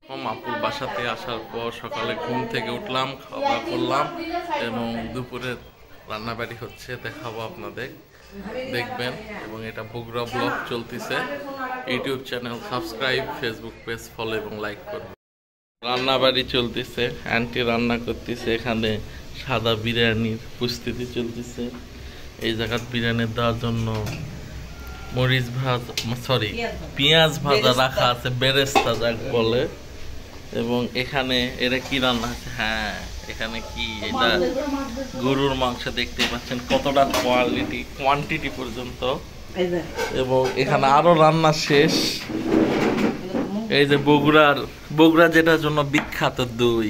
আপুর বাসাতে আসার পর সকালে ঘুম থেকে উঠলাম, খাওয়া করলাম এবং দুপুরে রান্নাবাড়ি হচ্ছে, দেখাবো আপনাদের, দেখবেন। এবং এটা বগুড়া ব্লগ চলতেছে। YouTube channel subscribe, Facebook page follow এবং লাইক করুন। রান্নাবাড়ি চলতেছে, আন্টি রান্না করতেছে। এখানে সাদা বিরিয়ানির প্রস্তুতি চলতেছে। এই জায়গার বিরিয়ানি দেওয়ার জন্য মরিচ ভাজা, সরি পেঁয়াজ ভাজা রাখা আছে, বেরেস্তা যাক বলে। এবং এখানে এরা কি রান্না আছে, হ্যাঁ এখানে কি এটা গরুর মাংস, দেখতে পাচ্ছেন কতটা কোয়ান্টিটি পর্যন্ত। এবং এখানে আরো রান্না শেষ। এই যে বগুড়া যেটার জন্য বিখ্যাত দই,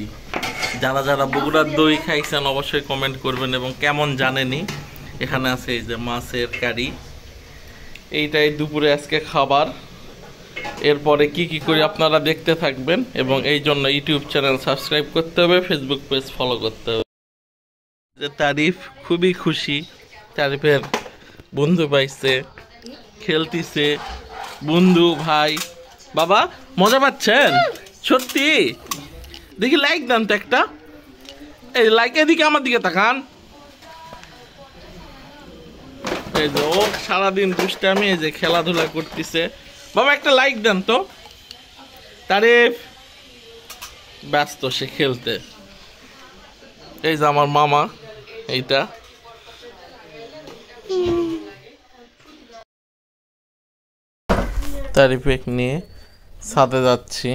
যারা যারা বগুড়ার দই খাইছেন অবশ্যই কমেন্ট করবেন এবং কেমন জানেনি। এখানে আছে এই যে মাছের কারি, এইটাই দুপুরে আজকে খাবার। এরপরে কি কি করি আপনারা দেখতে থাকবেন এবং এই জন্য ইউটিউব চ্যানেল সাবস্ক্রাইব করতে হবে, ফেসবুক পেজ ফলো করতে হবে। তারিফ খুবই খুশি, তারিফের বন্ধু পাইছে, খেলতেছে বন্ধু ভাই। বাবা মজা পাচ্ছেন সত্যি? দেখি লাইক দেন তো একটা, এই লাইক এদিকে আমার দিকে তাকান। এই যে ও সারাদিন দুষ্টামি, এই যে খেলাধুলা করতেছে। বাবা একটা লাইক দেন তো। তারিফ ব্যস্ত সে খেলতে। এই যে আমার মামা, এইটা তারিফেক নিয়ে ছাদে যাচ্ছি।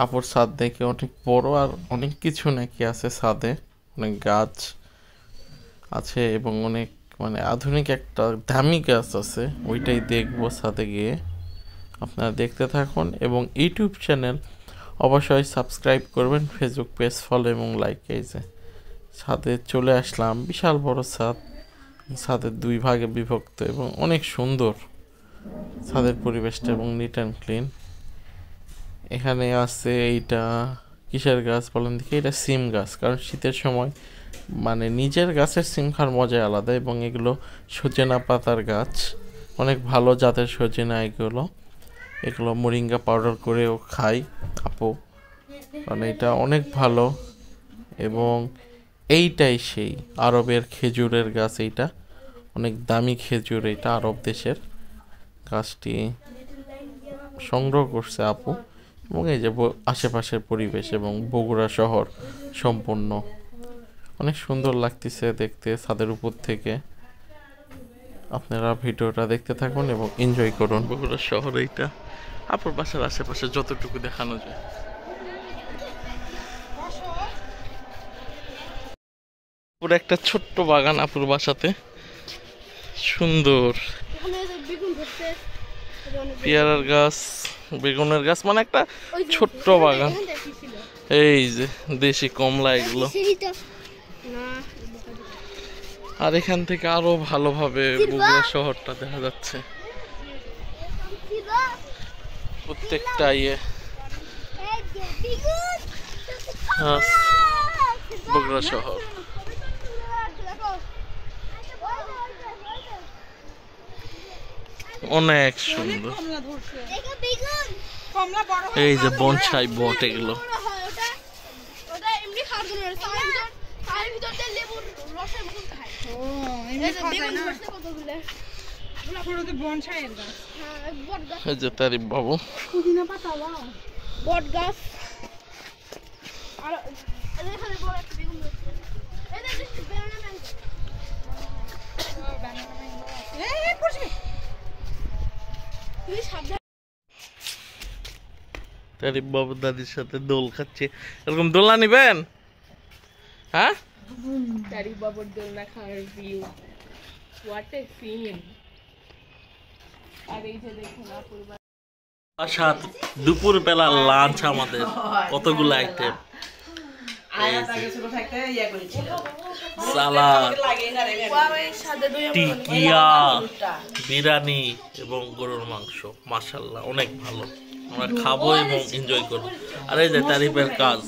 আপুর ছাদ দেখে অনেক বড়, আর অনেক কিছু নাকি আছে ছাদে, অনেক গাছ আছে এবং অনেক মানে আধুনিক একটা দামি গাছ আছে, ওইটাই দেখবো ছাদে গিয়ে। আপনারা দেখতে থাকুন এবং ইউটিউব চ্যানেল অবশ্যই সাবস্ক্রাইব করবেন, ফেসবুক পেজ ফলো এবং লাইক। এই যে ছাদে চলে আসলাম, বিশাল বড় ছাদ, ছাদের দুই ভাগে বিভক্ত এবং অনেক সুন্দর ছাদের পরিবেশটা এবং নিট অ্যান্ড ক্লিন। এখানে আছে এইটা কিসের গাছ বলেন দেখি? এটা সিম গাছ, কারণ শীতের সময় মানে নিজের গাছের সিম খাওয়ার মজাই আলাদা। এবং এগুলো সজনা পাতার গাছ, অনেক ভালো জাতের সজনা এগুলো মোরিঙ্গা পাউডার করেও খাই আপু, কারণ এটা অনেক ভালো। এবং এইটাই সেই আরবের খেজুরের গাছ, এইটা অনেক দামি খেজুর, এটা আরব দেশের গাছটি সংগ্রহ করছে আপু। এবং এই যে আশেপাশের পরিবেশ এবং বগুড়া শহর সম্পূর্ণ অনেক সুন্দর লাগতেছে দেখতে ছাদের উপর থেকে। আপনারা ভিডিওটা দেখতে থাকুন এবং এনজয় করুন। বগুড়া শহর এইটা, আপুর বাসার আশেপাশে যতটুকু দেখানো যায়। পুরো একটা ছোট্ট বাগান আপুর বাসাতে, সুন্দর পেয়ারার গাছ, বেগুনের গাছ, মানে একটা ছোট্ট বাগান। এই যে দেশি কমলা এগুলো। আর এখান থেকে আরো ভালোভাবে বগুড়া শহরটা দেখা যাচ্ছে, প্রত্যেকটা বগুড়া শহর অনেক সুন্দর। এই যে বনসাই বট, এগুলো তারিফ বাবু বট গাছ। তারিফ বাবু দাদির সাথে দোল খাচ্ছে, এরকম দোলনা নিবেন? হ্যাঁ, তারিফ বাবুর দোলনা খাওয়ার ভিউ, হোয়াট এ সিন। আর এই যে দেখুন আপুর দুপুর বেলা লাঞ্চ আমাদের কতগুলো আইটেম, সালাদ, টিকিয়া, বিরিয়ানি এবং গরুর মাংস। মাশাআল্লাহ অনেক ভালো, আমরা খাবো এবং এনজয় করবো। আর এই যে তারিফের কাজ,